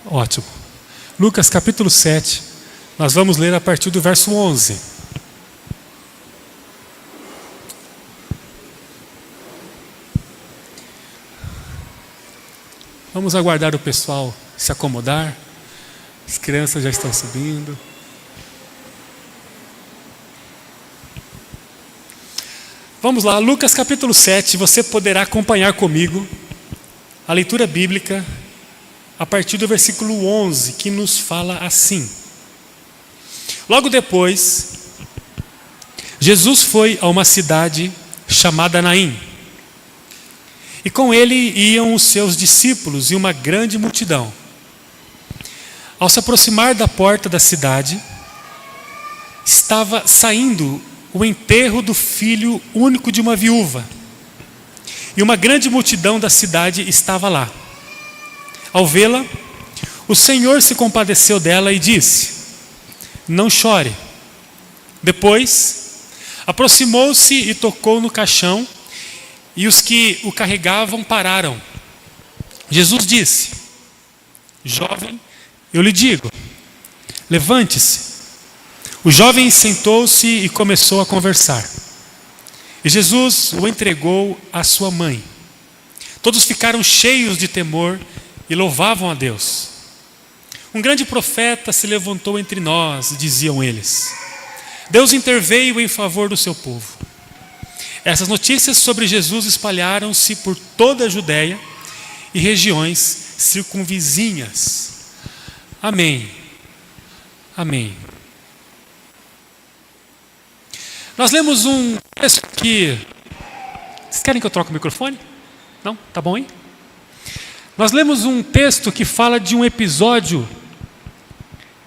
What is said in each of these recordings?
Ótimo. Lucas capítulo 7, nós vamos ler a partir do verso 11. Vamos aguardar o pessoal se acomodar. As crianças já estão subindo. Vamos lá, Lucas capítulo 7, você poderá acompanhar comigo a leitura bíblica a partir do versículo 11, que nos fala assim. Logo depois, Jesus foi a uma cidade chamada Naim, e com ele iam os seus discípulos e uma grande multidão. Ao se aproximar da porta da cidade, estava saindo o enterro do filho único de uma viúva, e uma grande multidão da cidade estava lá. Ao vê-la, o Senhor se compadeceu dela e disse: "Não chore." Depois, aproximou-se e tocou no caixão, e os que o carregavam pararam. Jesus disse: "Jovem, eu lhe digo, levante-se." O jovem sentou-se e começou a conversar. E Jesus o entregou à sua mãe. Todos ficaram cheios de temor e louvavam a Deus. "Um grande profeta se levantou entre nós", diziam eles. "Deus interveio em favor do seu povo." Essas notícias sobre Jesus espalharam-se por toda a Judéia e regiões circunvizinhas. Amém. Amém. Nós lemos um texto que... Vocês querem que eu troque o microfone? Não? Tá bom, hein? Nós lemos um texto que fala de um episódio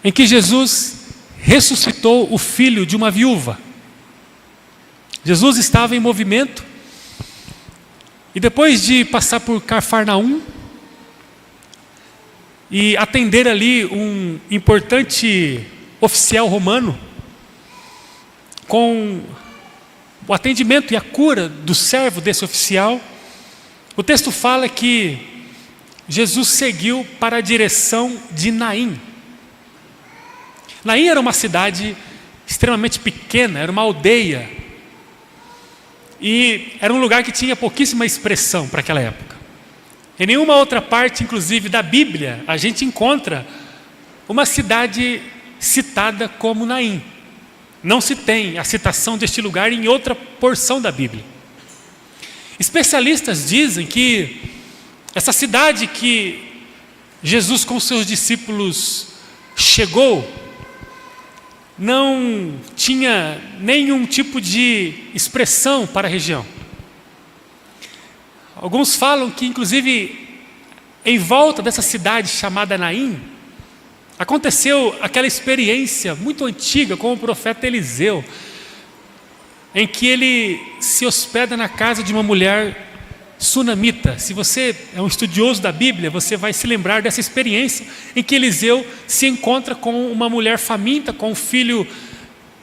em que Jesus ressuscitou o filho de uma viúva. Jesus estava em movimento e depois de passar por Cafarnaum e atender ali um importante oficial romano, com o atendimento e a cura do servo desse oficial, o texto fala que Jesus seguiu para a direção de Naim. Naim era uma cidade extremamente pequena, era uma aldeia, e era um lugar que tinha pouquíssima expressão para aquela época. Em nenhuma outra parte, inclusive da Bíblia, a gente encontra uma cidade citada como Naim. Não se tem a citação deste lugar em outra porção da Bíblia. Especialistas dizem que essa cidade que Jesus com seus discípulos chegou não tinha nenhum tipo de expressão para a região. Alguns falam que, inclusive, em volta dessa cidade chamada Naim, aconteceu aquela experiência muito antiga com o profeta Eliseu, em que ele se hospeda na casa de uma mulher sunamita. Se você é um estudioso da Bíblia, você vai se lembrar dessa experiência em que Eliseu se encontra com uma mulher faminta, com um filho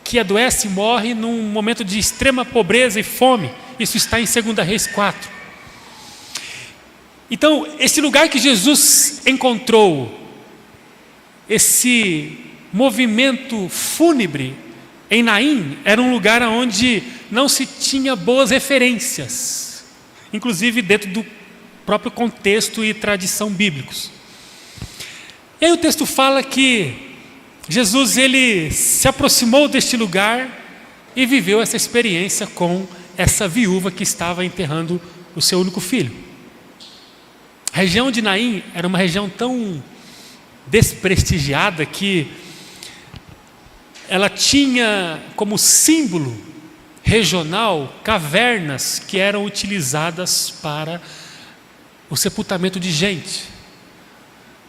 que adoece e morre num momento de extrema pobreza e fome. Isso está em 2 Reis 4. Então, esse lugar que Jesus encontrou, esse movimento fúnebre em Naim, era um lugar onde não se tinha boas referências, inclusive dentro do próprio contexto e tradição bíblicos. E aí o texto fala que Jesus ele se aproximou deste lugar e viveu essa experiência com essa viúva que estava enterrando o seu único filho. A região de Naim era uma região tão desprestigiada que ela tinha como símbolo regional cavernas que eram utilizadas para o sepultamento de gente,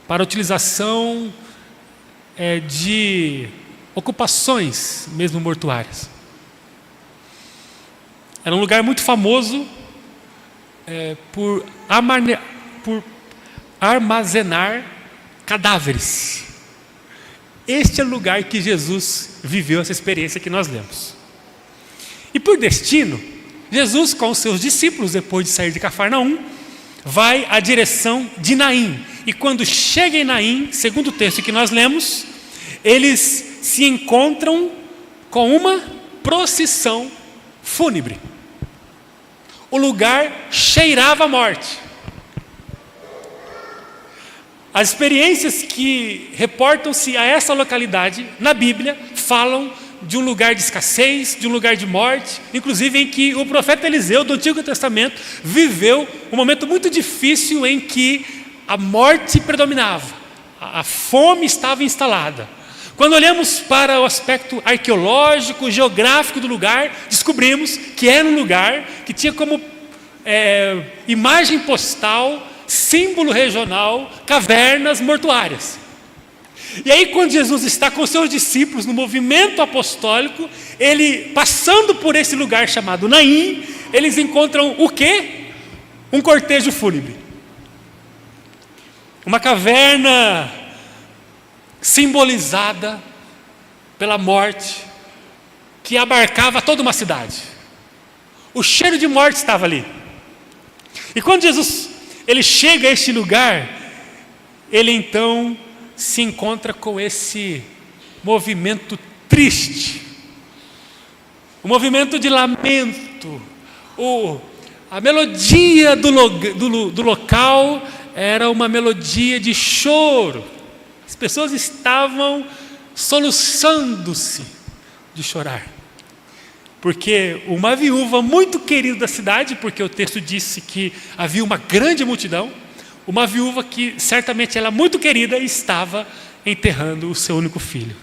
para a utilização de ocupações mesmo mortuárias. Era um lugar muito famoso por armazenar cadáveres. Este é o lugar que Jesus viveu essa experiência que nós lemos. E por destino, Jesus com os seus discípulos, depois de sair de Cafarnaum, vai à direção de Naim. e quando chega em Naim, segundo o texto que nós lemos, eles se encontram com uma procissão fúnebre. O lugar cheirava a morte. As experiências que reportam-se a essa localidade na Bíblia falam de um lugar de escassez, de um lugar de morte, inclusive em que o profeta Eliseu do Antigo Testamento viveu um momento muito difícil em que a morte predominava, a fome estava instalada. Quando olhamos para o aspecto arqueológico, geográfico do lugar, descobrimos que era um lugar que tinha como imagem postal, símbolo regional, cavernas mortuárias. E aí, quando Jesus está com seus discípulos no movimento apostólico, ele passando por esse lugar chamado Naim, eles encontram o quê? Um cortejo fúnebre. Uma caverna simbolizada pela morte, que abarcava toda uma cidade. O cheiro de morte estava ali. E quando Jesus ele chega a este lugar, ele então se encontra com esse movimento triste, um movimento de lamento. A melodia do local era uma melodia de choro. As pessoas estavam soluçando-se de chorar, porque uma viúva muito querida da cidade, porque o texto disse que havia uma grande multidão, uma viúva que certamente ela muito querida estava enterrando o seu único filho.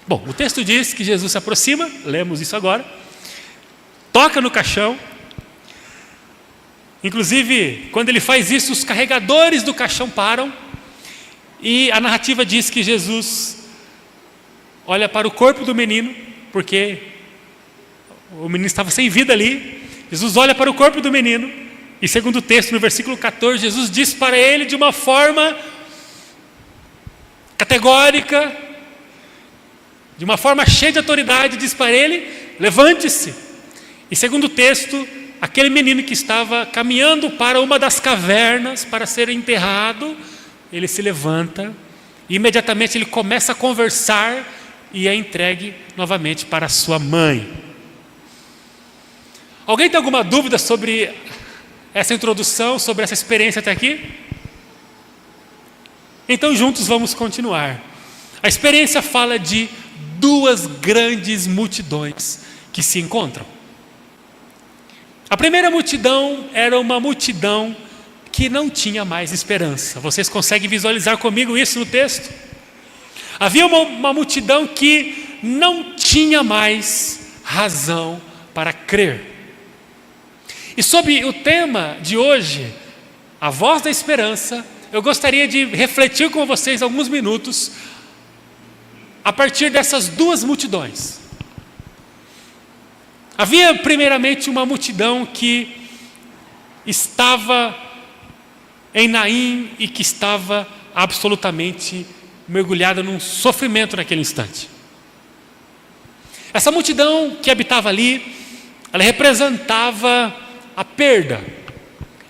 Bom, o texto diz que Jesus se aproxima, lemos isso agora, toca no caixão. Inclusive, quando ele faz isso, os carregadores do caixão param, e a narrativa diz que Jesus olha para o corpo do menino, porque o menino estava sem vida ali. Jesus olha para o corpo do menino, e segundo o texto, no versículo 14, Jesus diz para ele de uma forma categórica, de uma forma cheia de autoridade, diz para ele: levante-se. E segundo o texto, aquele menino que estava caminhando para uma das cavernas para ser enterrado, ele se levanta e imediatamente ele começa a conversar e é entregue novamente para sua mãe. Alguém tem alguma dúvida sobre essa introdução, sobre essa experiência até aqui? Então juntos vamos continuar. A experiência fala de duas grandes multidões que se encontram. A primeira multidão era uma multidão que não tinha mais esperança. Vocês conseguem visualizar comigo isso no texto? Havia uma multidão que não tinha mais razão para crer. E sob o tema de hoje, a voz da esperança, eu gostaria de refletir com vocês alguns minutos a partir dessas duas multidões. Havia primeiramente uma multidão que estava em Naim e que estava absolutamente mergulhada num sofrimento naquele instante. Essa multidão que habitava ali, ela representava a perda,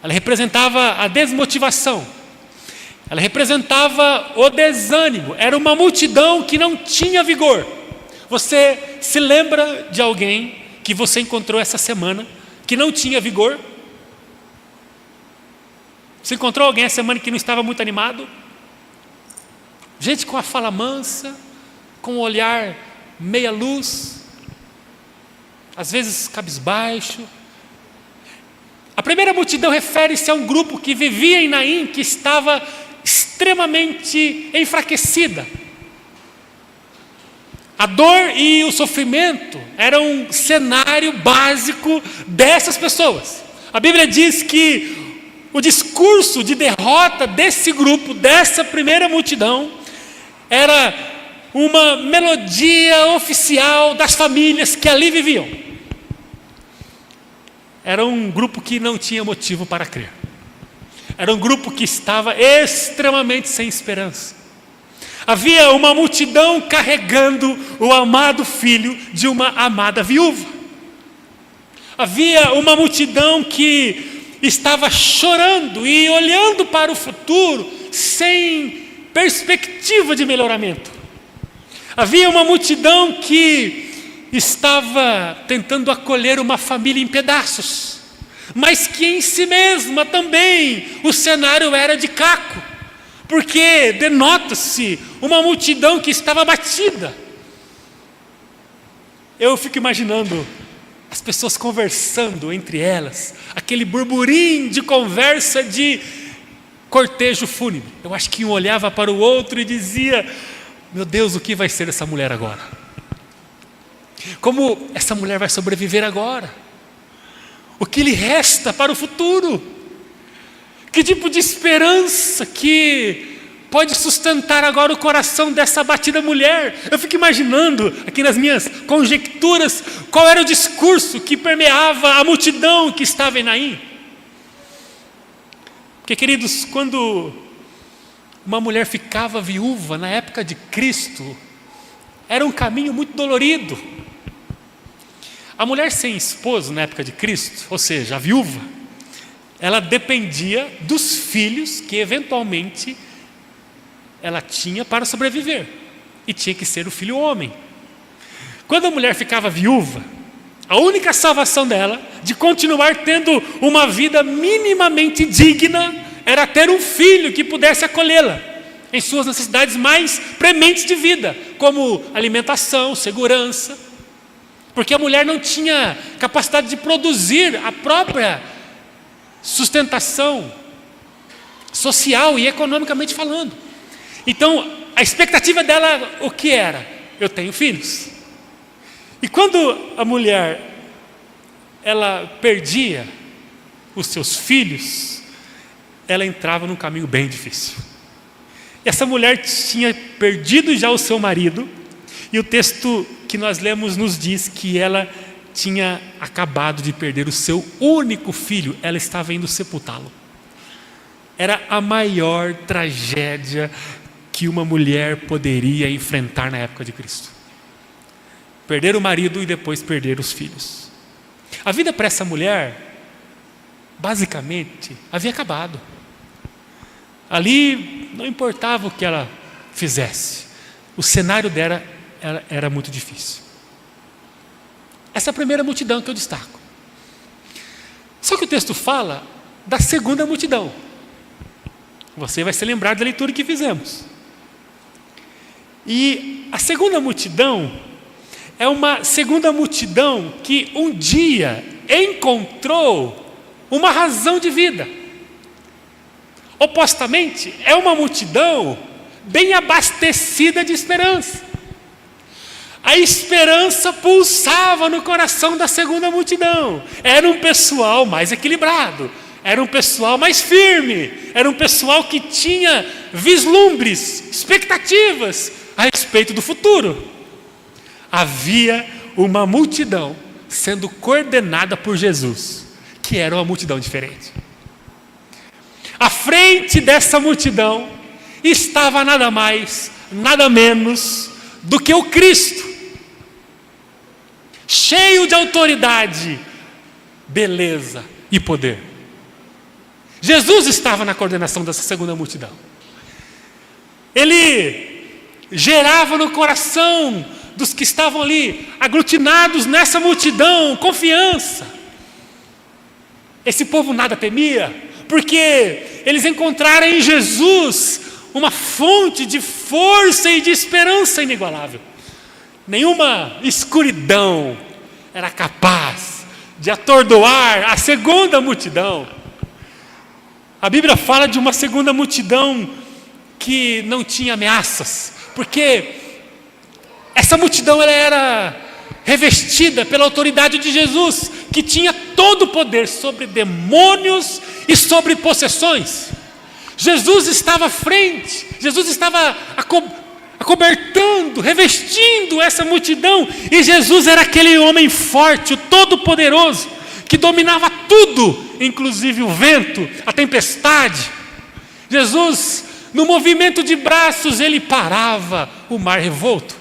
ela representava a desmotivação, ela representava o desânimo. Era uma multidão que não tinha vigor. Você se lembra de alguém que você encontrou essa semana que não tinha vigor? Você encontrou alguém essa semana que não estava muito animado? Gente com a fala mansa, com o olhar meia luz, às vezes cabisbaixo. A primeira multidão refere-se a um grupo que vivia em Naim, que estava extremamente enfraquecida. A dor e o sofrimento eram um cenário básico dessas pessoas. A Bíblia diz que o discurso de derrota desse grupo, dessa primeira multidão, era uma melodia oficial das famílias que ali viviam. Era um grupo que não tinha motivo para crer. Era um grupo que estava extremamente sem esperança. Havia uma multidão carregando o amado filho de uma amada viúva. Havia uma multidão que estava chorando e olhando para o futuro, sem perspectiva de melhoramento. Havia uma multidão que estava tentando acolher uma família em pedaços, mas que em si mesma também o cenário era de caco, porque denota-se uma multidão que estava abatida. Eu fico imaginando as pessoas conversando entre elas, aquele burburinho de conversa de cortejo fúnebre. Eu acho que um olhava para o outro e dizia: meu Deus, o que vai ser dessa mulher agora? Como essa mulher vai sobreviver agora? O que lhe resta para o futuro? Que tipo de esperança que pode sustentar agora o coração dessa abatida mulher? Eu fico imaginando, aqui nas minhas conjecturas, qual era o discurso que permeava a multidão que estava em Naim. Porque, queridos, quando uma mulher ficava viúva na época de Cristo, era um caminho muito dolorido. A mulher sem esposo na época de Cristo, ou seja, a viúva, ela dependia dos filhos que eventualmente ela tinha para sobreviver, e tinha que ser o filho homem. Quando a mulher ficava viúva, a única salvação dela, de continuar tendo uma vida minimamente digna, era ter um filho que pudesse acolhê-la em suas necessidades mais prementes de vida, como alimentação, segurança, porque a mulher não tinha capacidade de produzir a própria sustentação social e economicamente falando. Então, a expectativa dela, o que era? Eu tenho filhos. E quando a mulher, ela perdia os seus filhos, ela entrava num caminho bem difícil. Essa mulher tinha perdido já o seu marido, e o texto que nós lemos nos diz que ela tinha acabado de perder o seu único filho, ela estava indo sepultá-lo. Era a maior tragédia que uma mulher poderia enfrentar na época de Cristo. Perder o marido e depois perder os filhos. A vida para essa mulher, basicamente, havia acabado. Ali não importava o que ela fizesse, o cenário dela era muito difícil. Essa é a primeira multidão que eu destaco. Só que o texto fala da segunda multidão. Você vai se lembrar da leitura que fizemos. E a segunda multidão é uma segunda multidão que um dia encontrou uma razão de vida. Opostamente, é uma multidão bem abastecida de esperança. A esperança pulsava no coração da segunda multidão. Era um pessoal mais equilibrado, era um pessoal mais firme, era um pessoal que tinha vislumbres, expectativas a respeito do futuro. Havia uma multidão sendo coordenada por Jesus, que era uma multidão diferente. À frente dessa multidão estava nada mais, nada menos do que o Cristo, cheio de autoridade, beleza e poder. Jesus estava na coordenação dessa segunda multidão. Ele gerava no coração dos que estavam ali, aglutinados nessa multidão, confiança. Esse povo nada temia, porque eles encontraram em Jesus uma fonte de força e de esperança inigualável. Nenhuma escuridão era capaz de atordoar a segunda multidão. A Bíblia fala de uma segunda multidão que não tinha ameaças, porque essa multidão ela era revestida pela autoridade de Jesus, que tinha todo o poder sobre demônios e sobre possessões. Jesus estava à frente, Jesus estava acobertando, revestindo essa multidão, e Jesus era aquele homem forte, o todo-poderoso, que dominava tudo, inclusive o vento, a tempestade. Jesus, no movimento de braços, ele parava o mar revolto.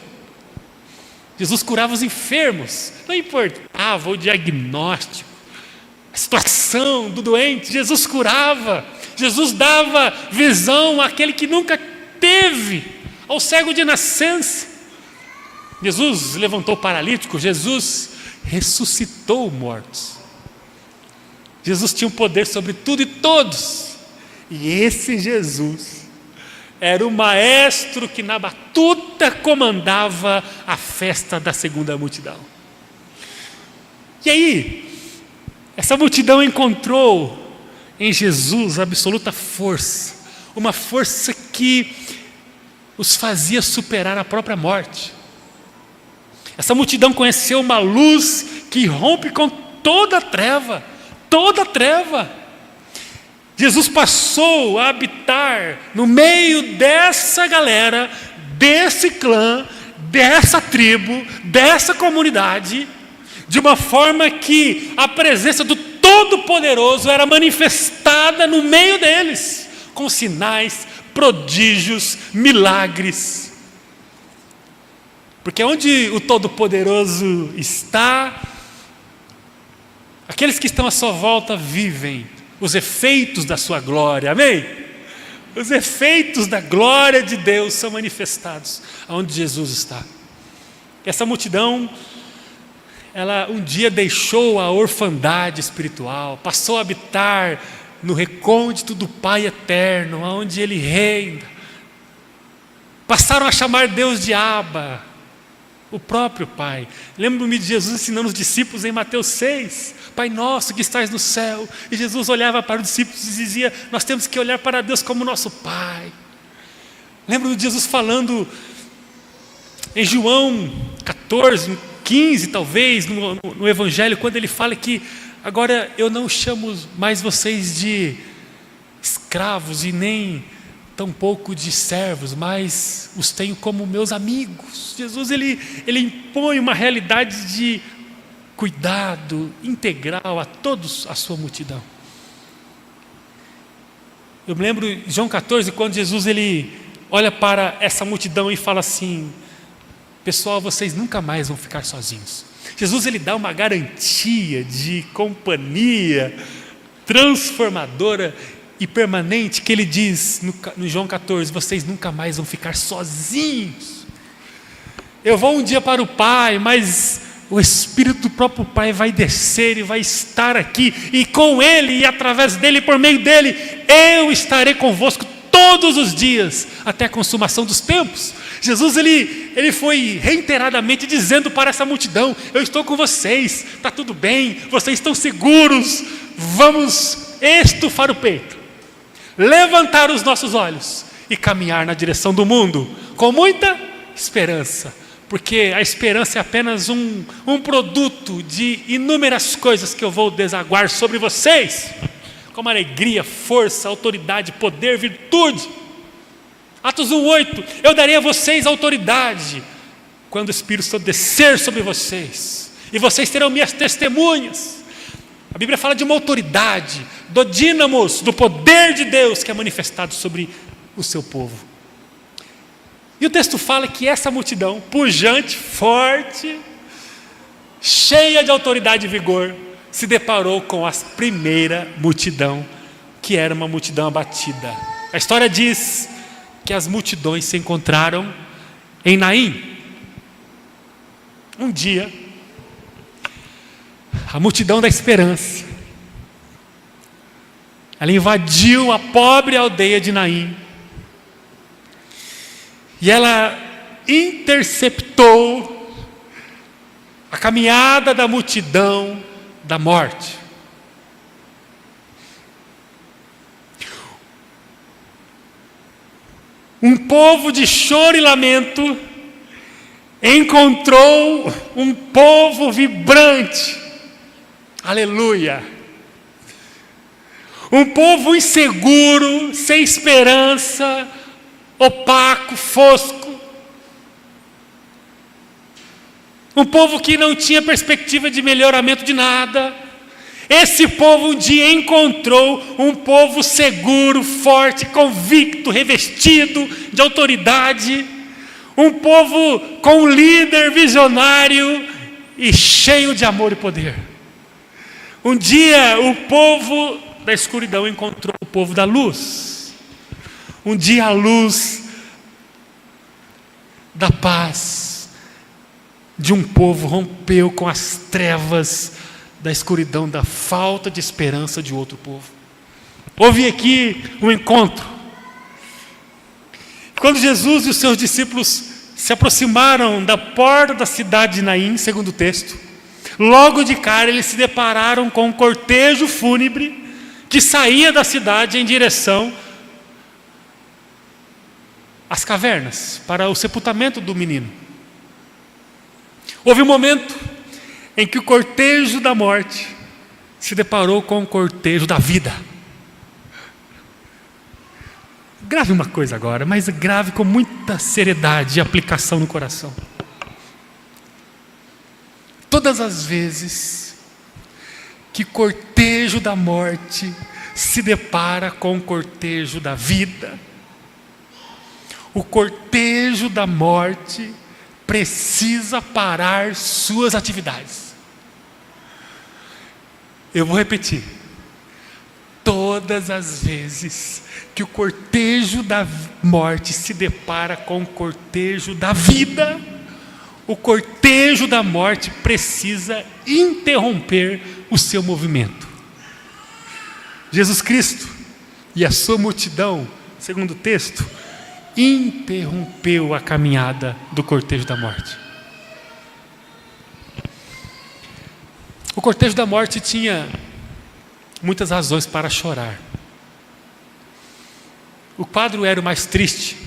Jesus curava os enfermos, não importava o diagnóstico, a situação do doente, Jesus curava. Jesus dava visão àquele que nunca teve, ao cego de nascença. Jesus levantou o paralítico, Jesus ressuscitou mortos. Jesus tinha o poder sobre tudo e todos. E esse Jesus era o maestro que na batuta comandava a festa da segunda multidão. E aí, essa multidão encontrou em Jesus absoluta força, uma força que os fazia superar a própria morte. Essa multidão conheceu uma luz que rompe com toda a treva, toda a treva. Jesus passou a habitar no meio dessa galera, desse clã, dessa tribo, dessa comunidade, de uma forma que a presença do Todo-Poderoso era manifestada no meio deles, com sinais, prodígios, milagres. Porque onde o Todo-Poderoso está, aqueles que estão à sua volta vivem os efeitos da sua glória, amém? Os efeitos da glória de Deus são manifestados onde Jesus está. Essa multidão, ela um dia deixou a orfandade espiritual, passou a habitar no recôndito do Pai eterno, onde Ele reina. Passaram a chamar Deus de Abba, o próprio Pai. Lembro-me de Jesus ensinando os discípulos em Mateus 6, Pai nosso que estás no céu. E Jesus olhava para os discípulos e dizia, nós temos que olhar para Deus como nosso Pai. Lembro de Jesus falando em João 14, 15 talvez, no Evangelho, quando ele fala que agora eu não chamo mais vocês de escravos e nem tampouco de servos, mas os tenho como meus amigos. Jesus ele impõe uma realidade de cuidado integral a todos a sua multidão. Eu me lembro de João 14, quando Jesus ele olha para essa multidão e fala assim, pessoal, vocês nunca mais vão ficar sozinhos. Jesus ele dá uma garantia de companhia transformadora e permanente, que ele diz no João 14, vocês nunca mais vão ficar sozinhos. Eu vou um dia para o Pai, mas o Espírito do próprio Pai vai descer e vai estar aqui, e com Ele e através dEle, por meio dEle, eu estarei convosco todos os dias, até a consumação dos tempos. Jesus ele foi reiteradamente dizendo para essa multidão, eu estou com vocês, está tudo bem, vocês estão seguros, vamos estufar o peito, levantar os nossos olhos e caminhar na direção do mundo, com muita esperança, porque a esperança é apenas um produto de inúmeras coisas que eu vou desaguar sobre vocês, como alegria, força, autoridade, poder, virtude. Atos 1:8, eu darei a vocês autoridade quando o Espírito Santo descer sobre vocês, e vocês terão minhas testemunhas. A Bíblia fala de uma autoridade, do dínamos, do poder de Deus que é manifestado sobre o seu povo. E o texto fala que essa multidão, pujante, forte, cheia de autoridade e vigor, se deparou com a primeira multidão, que era uma multidão abatida. A história diz que as multidões se encontraram em Naim. Um dia, a multidão da esperança, ela invadiu a pobre aldeia de Naim, e ela interceptou a caminhada da multidão da morte. Um povo de choro e lamento encontrou um povo vibrante, aleluia, um povo inseguro, sem esperança, opaco, fosco, um povo que não tinha perspectiva de melhoramento de nada. Esse povo um dia encontrou um povo seguro, forte, convicto, revestido de autoridade, um povo com um líder visionário e cheio de amor e poder. Um dia o povo da escuridão encontrou o povo da luz. Um dia a luz da paz de um povo rompeu com as trevas da escuridão, da falta de esperança de outro povo. Houve aqui um encontro. Quando Jesus e os seus discípulos se aproximaram da porta da cidade de Naim, segundo o texto, logo de cara eles se depararam com um cortejo fúnebre que saía da cidade em direção às cavernas, para o sepultamento do menino. Houve um momento em que o cortejo da morte se deparou com o cortejo da vida. Grave uma coisa agora, mas grave com muita seriedade e aplicação no coração. Todas as vezes que o cortejo da morte se depara com o cortejo da vida, o cortejo da morte precisa parar suas atividades. Eu vou repetir. Todas as vezes que o cortejo da morte se depara com o cortejo da vida, o cortejo da morte precisa interromper o seu movimento. Jesus Cristo e a sua multidão, segundo o texto, interrompeu a caminhada do cortejo da morte. O cortejo da morte tinha muitas razões para chorar. O quadro era o mais triste.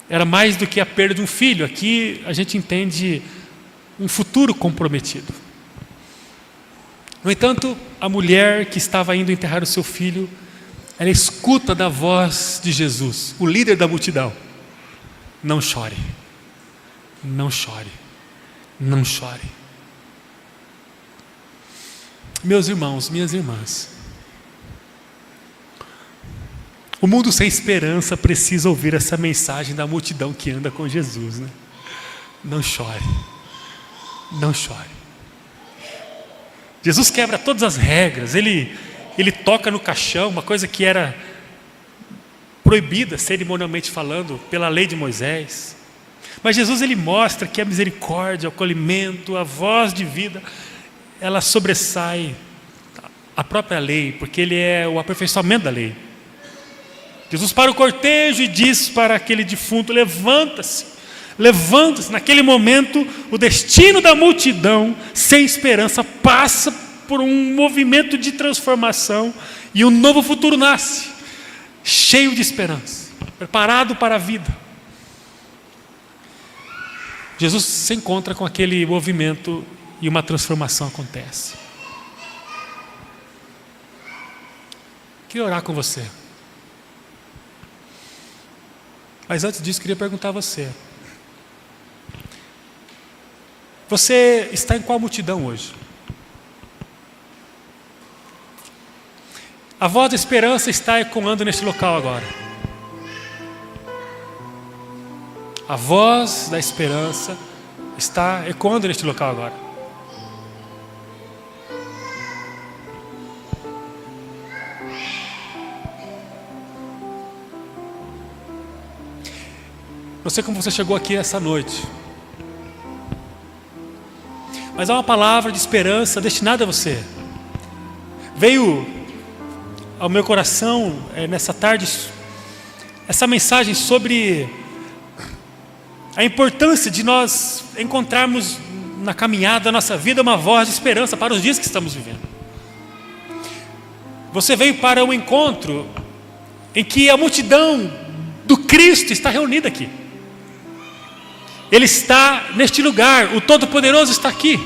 Era mais do que a perda de um filho. Aqui a gente entende um futuro comprometido. No entanto, a mulher que estava indo enterrar o seu filho, ela escuta da voz de Jesus, o líder da multidão: não chore, não chore, não chore. Meus irmãos, minhas irmãs, o mundo sem esperança precisa ouvir essa mensagem da multidão que anda com Jesus, né? Não chore, não chore. Jesus quebra todas as regras. Ele toca no caixão, uma coisa que era proibida cerimonialmente falando pela lei de Moisés. Mas Jesus, ele mostra que a misericórdia, o acolhimento, a voz de vida, ela sobressai a própria lei, porque ele é o aperfeiçoamento da lei. Jesus para o cortejo e diz para aquele defunto: levanta-se, levanta-se. Naquele momento, o destino da multidão sem esperança passa por um movimento de transformação e um novo futuro nasce, cheio de esperança, preparado para a vida. Jesus se encontra com aquele movimento e uma transformação acontece. Queria orar com você. Mas antes disso, queria perguntar a você: você está em qual multidão hoje? A voz da esperança está ecoando neste local agora. A voz da esperança está ecoando neste local agora. Não sei como você chegou aqui essa noite, mas há uma palavra de esperança destinada a você. Veio ao meu coração nessa tarde essa mensagem sobre a importância de nós encontrarmos na caminhada da nossa vida uma voz de esperança para os dias que estamos vivendo. Você veio para um encontro em que a multidão do Cristo está reunida aqui. Ele está neste lugar, o Todo-Poderoso está aqui.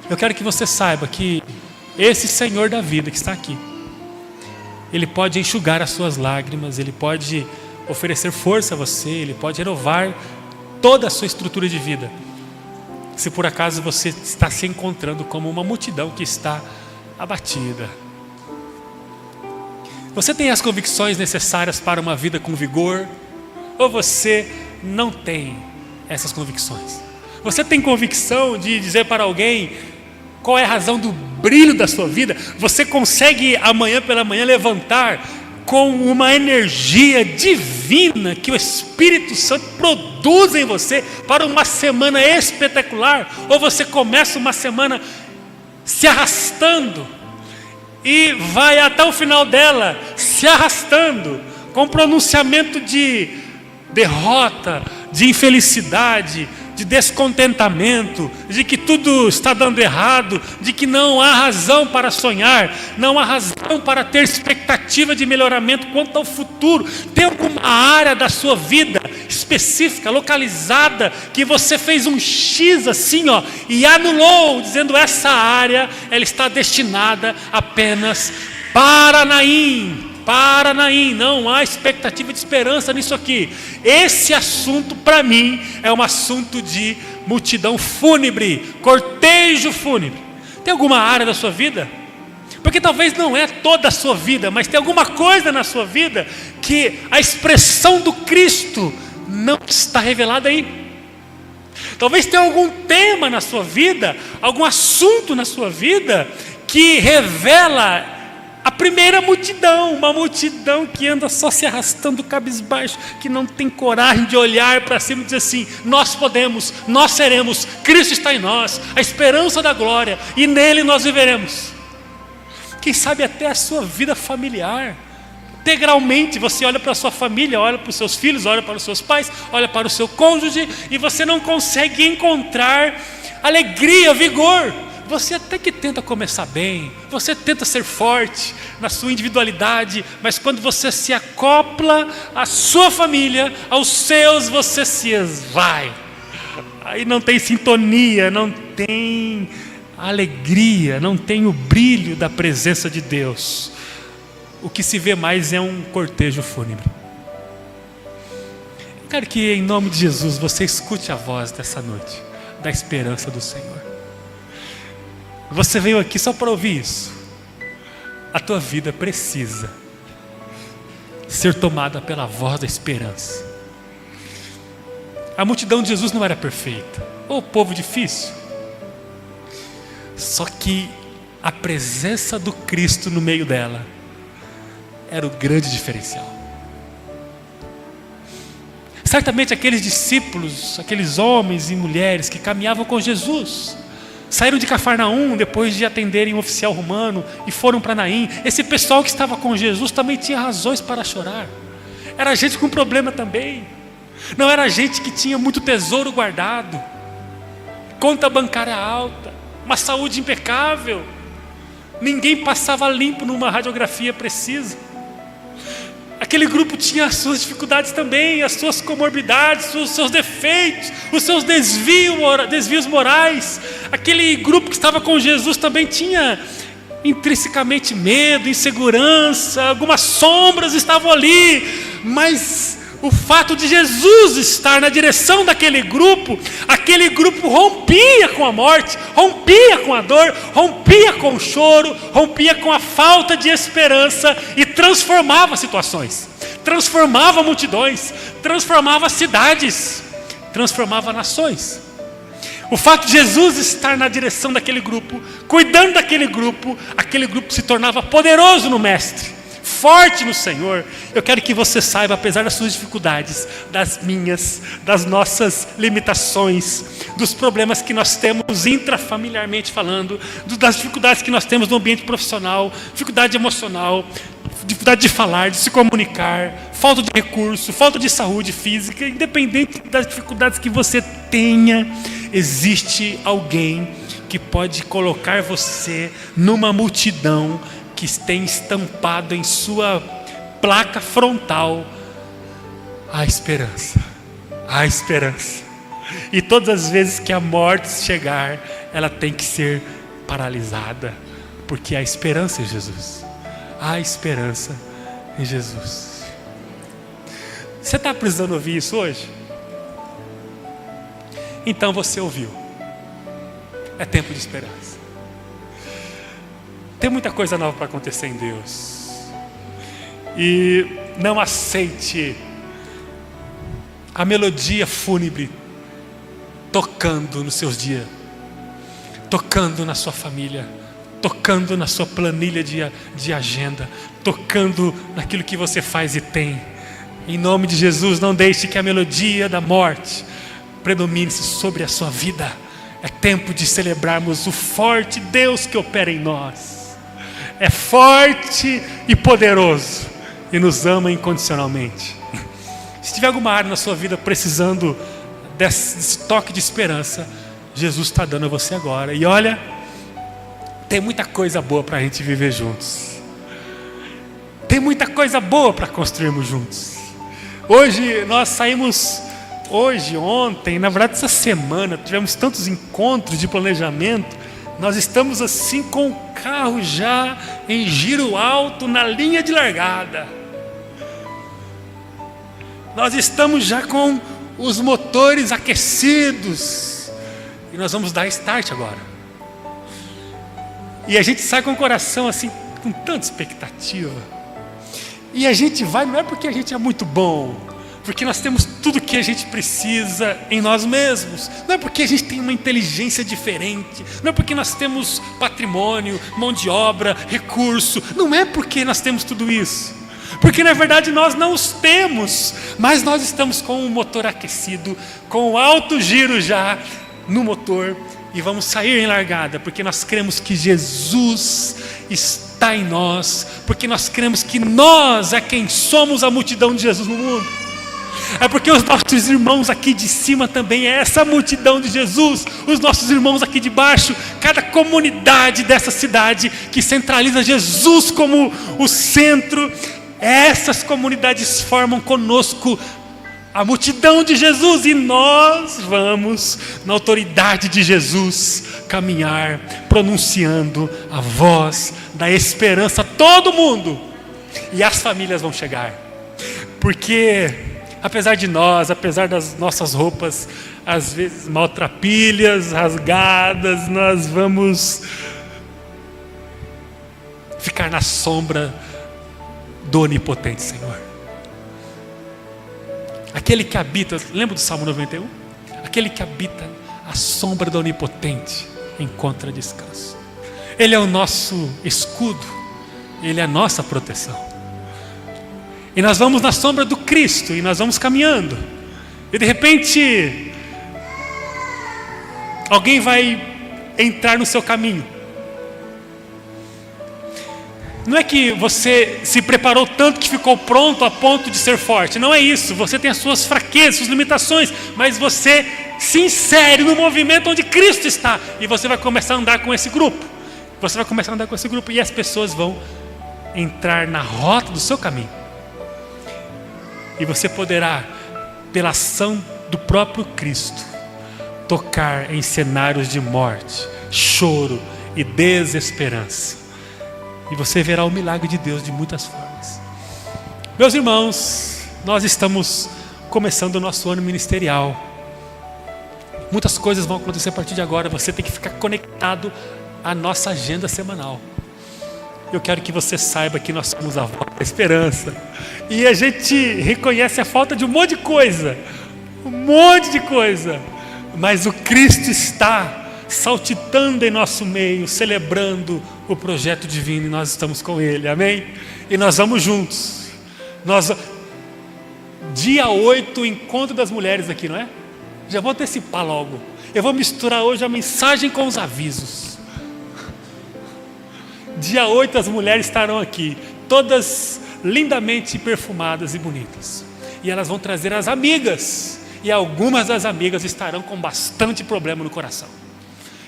Eu quero que você saiba que esse Senhor da vida que está aqui, Ele pode enxugar as suas lágrimas, Ele pode oferecer força a você, Ele pode renovar toda a sua estrutura de vida. Se por acaso você está se encontrando como uma multidão que está abatida. Você tem as convicções necessárias para uma vida com vigor? Ou você não tem essas convicções? Você tem convicção de dizer para alguém qual é a razão do brilho da sua vida, você consegue amanhã pela manhã levantar com uma energia divina que o Espírito Santo produz em você para uma semana espetacular? Ou você começa uma semana se arrastando e vai até o final dela se arrastando, com pronunciamento de derrota, de infelicidade, de descontentamento, de que tudo está dando errado, de que não há razão para sonhar, não há razão para ter expectativa de melhoramento quanto ao futuro? Tem alguma área da sua vida específica, localizada, que você fez um X assim, e anulou, dizendo: essa área, ela está destinada apenas para Naim, não há expectativa de esperança nisso aqui. Esse assunto para mim é um assunto de multidão fúnebre, cortejo fúnebre. Tem alguma área da sua vida? Porque talvez não é toda a sua vida, mas tem alguma coisa na sua vida que a expressão do Cristo não está revelada aí. Talvez tenha algum tema na sua vida, algum assunto na sua vida que revela a primeira multidão, uma multidão que anda só se arrastando cabisbaixo, que não tem coragem de olhar para cima e dizer assim: nós podemos, nós seremos, Cristo está em nós, a esperança da glória, e nele nós viveremos. Quem sabe até a sua vida familiar, integralmente, você olha para a sua família, olha para os seus filhos, olha para os seus pais, olha para o seu cônjuge, e você não consegue encontrar alegria, vigor. Você até que tenta começar bem, você tenta ser forte na sua individualidade, mas quando você se acopla à sua família, aos seus, você se esvai. Aí não tem sintonia, não tem alegria, não tem o brilho da presença de Deus. O que se vê mais é um cortejo fúnebre. Eu quero que, em nome de Jesus, você escute a voz dessa noite, da esperança do Senhor. Você veio aqui só para ouvir isso. A tua vida precisa ser tomada pela voz da esperança. A multidão de Jesus não era perfeita, ou povo difícil. Só que a presença do Cristo no meio dela era o grande diferencial. Certamente aqueles discípulos, aqueles homens e mulheres que caminhavam com Jesus, saíram de Cafarnaum depois de atenderem um oficial romano e foram para Naim. Esse pessoal que estava com Jesus também tinha razões para chorar. Era gente com problema também. Não era gente que tinha muito tesouro guardado, conta bancária alta, uma saúde impecável. Ninguém passava limpo numa radiografia precisa. Aquele grupo tinha as suas dificuldades também, as suas comorbidades, os seus defeitos, os seus desvios morais. Aquele grupo que estava com Jesus também tinha intrinsecamente medo, insegurança, algumas sombras estavam ali, mas o fato de Jesus estar na direção daquele grupo, aquele grupo rompia com a morte, rompia com a dor, rompia com o choro, rompia com a falta de esperança e transformava situações, transformava multidões, transformava cidades, transformava nações. O fato de Jesus estar na direção daquele grupo, cuidando daquele grupo, aquele grupo se tornava poderoso no Mestre, forte no Senhor. Eu quero que você saiba, apesar das suas dificuldades, das minhas, das nossas limitações, dos problemas que nós temos intrafamiliarmente falando, das dificuldades que nós temos no ambiente profissional, dificuldade emocional, dificuldade de falar, de se comunicar, falta de recurso, falta de saúde física, independente das dificuldades que você tenha, existe alguém que pode colocar você numa multidão que tem estampado em sua placa frontal a esperança, a esperança. E todas as vezes que a morte chegar, ela tem que ser paralisada, porque há esperança em Jesus. Há esperança em Jesus. Você está precisando ouvir isso hoje? Então você ouviu. É tempo de esperança. Tem muita coisa nova para acontecer em Deus. E não aceite a melodia fúnebre tocando nos seus dias, tocando na sua família, tocando na sua planilha de agenda, tocando naquilo que você faz e tem. Em nome de Jesus, não deixe que a melodia da morte predomine sobre a sua vida. É tempo de celebrarmos o forte Deus que opera em nós. É forte e poderoso e nos ama incondicionalmente. Se tiver alguma área na sua vida precisando desse toque de esperança, Jesus está dando a você agora. E olha, tem muita coisa boa para a gente viver juntos. Tem muita coisa boa para construirmos juntos. Hoje nós saímos, ontem, na verdade essa semana, tivemos tantos encontros de planejamento. Nós estamos assim com o carro já em giro alto na linha de largada. Nós estamos já com os motores aquecidos. E nós vamos dar start agora. E a gente sai com o coração assim, com tanta expectativa. E a gente vai, não é porque a gente é muito bom, porque nós temos tudo que a gente precisa em nós mesmos. Não é porque a gente tem uma inteligência diferente. Não é porque nós temos patrimônio, mão de obra, recurso. Não é porque nós temos tudo isso. Porque na verdade nós não os temos. Mas nós estamos com o motor aquecido, com o alto giro já no motor. E vamos sair em largada, porque nós cremos que Jesus está em nós. Porque nós cremos que nós é quem somos a multidão de Jesus no mundo. É porque os nossos irmãos aqui de cima também é essa multidão de Jesus. Os nossos irmãos aqui de baixo, cada comunidade dessa cidade que centraliza Jesus como o centro, essas comunidades formam conosco a multidão de Jesus. E nós vamos, na autoridade de Jesus, caminhar, pronunciando a voz da esperança a todo mundo. E as famílias vão chegar. Porque apesar de nós, apesar das nossas roupas às vezes maltrapilhas, rasgadas, nós vamos ficar na sombra do onipotente Senhor. Aquele que habita, lembra do Salmo 91? Aquele que habita a sombra do onipotente encontra descanso. Ele é o nosso escudo, ele é a nossa proteção. E nós vamos na sombra do Cristo, e nós vamos caminhando. E de repente, alguém vai entrar no seu caminho. Não é que você se preparou tanto que ficou pronto a ponto de ser forte. Não é isso. Você tem as suas fraquezas, suas limitações. Mas você se insere no movimento onde Cristo está. E você vai começar a andar com esse grupo. Você vai começar a andar com esse grupo. E as pessoas vão entrar na rota do seu caminho. E você poderá, pela ação do próprio Cristo, tocar em cenários de morte, choro e desesperança. E você verá o milagre de Deus de muitas formas. Meus irmãos, nós estamos começando o nosso ano ministerial. Muitas coisas vão acontecer a partir de agora. Você tem que ficar conectado à nossa agenda semanal. Eu quero que você saiba que nós somos a voz da esperança. E a gente reconhece a falta de um monte de coisa. Um monte de coisa. Mas o Cristo está saltitando em nosso meio, celebrando o projeto divino. E nós estamos com Ele, amém? E nós vamos juntos. Dia 8, o encontro das mulheres aqui, não é? Já vou antecipar logo. Eu vou misturar hoje a mensagem com os avisos. Dia 8 as mulheres estarão aqui, todas lindamente perfumadas e bonitas. E elas vão trazer as amigas. E algumas das amigas estarão com bastante problema no coração.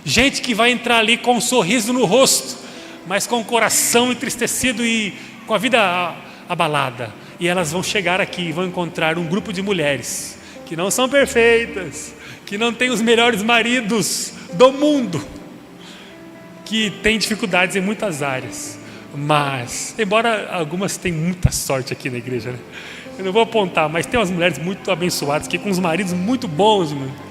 Gente que vai entrar ali com um sorriso no rosto, mas com o coração entristecido e com a vida abalada. E elas vão chegar aqui e vão encontrar um grupo de mulheres que não são perfeitas, que não têm os melhores maridos do mundo, que têm dificuldades em muitas áreas. Mas, embora algumas tenham muita sorte aqui na igreja, né? Eu não vou apontar, mas tem umas mulheres muito abençoadas que com uns maridos muito bons, mano.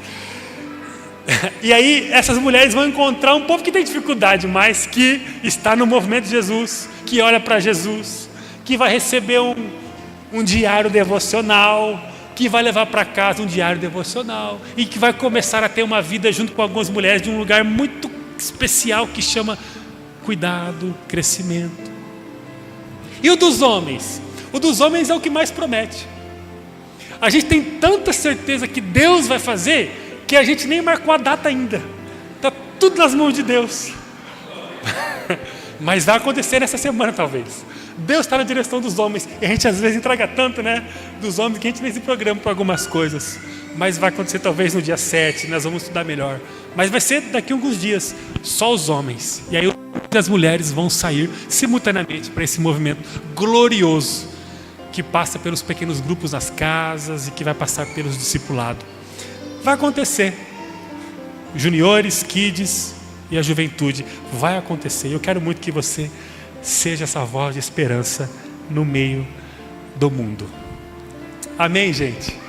E aí essas mulheres vão encontrar um povo que tem dificuldade, mas que está no movimento de Jesus, que olha para Jesus, que vai receber um diário devocional, que vai levar para casa um diário devocional e que vai começar a ter uma vida junto com algumas mulheres de um lugar muito especial que chama cuidado, crescimento. E o dos homens? O dos homens é o que mais promete. A gente tem tanta certeza que Deus vai fazer, que a gente nem marcou a data ainda. Está tudo nas mãos de Deus. Mas vai acontecer nessa semana talvez. Deus está na direção dos homens. E a gente às vezes entrega tanto, né, dos homens, que a gente nem se programa para algumas coisas. Mas vai acontecer talvez no dia 7, nós vamos estudar melhor. Mas vai ser daqui a alguns dias, só os homens. E aí as mulheres vão sair simultaneamente para esse movimento glorioso, que passa pelos pequenos grupos nas casas e que vai passar pelos discipulados. Vai acontecer. Juniores, kids e a juventude. Vai acontecer. Eu quero muito que você seja essa voz de esperança no meio do mundo. Amém, gente?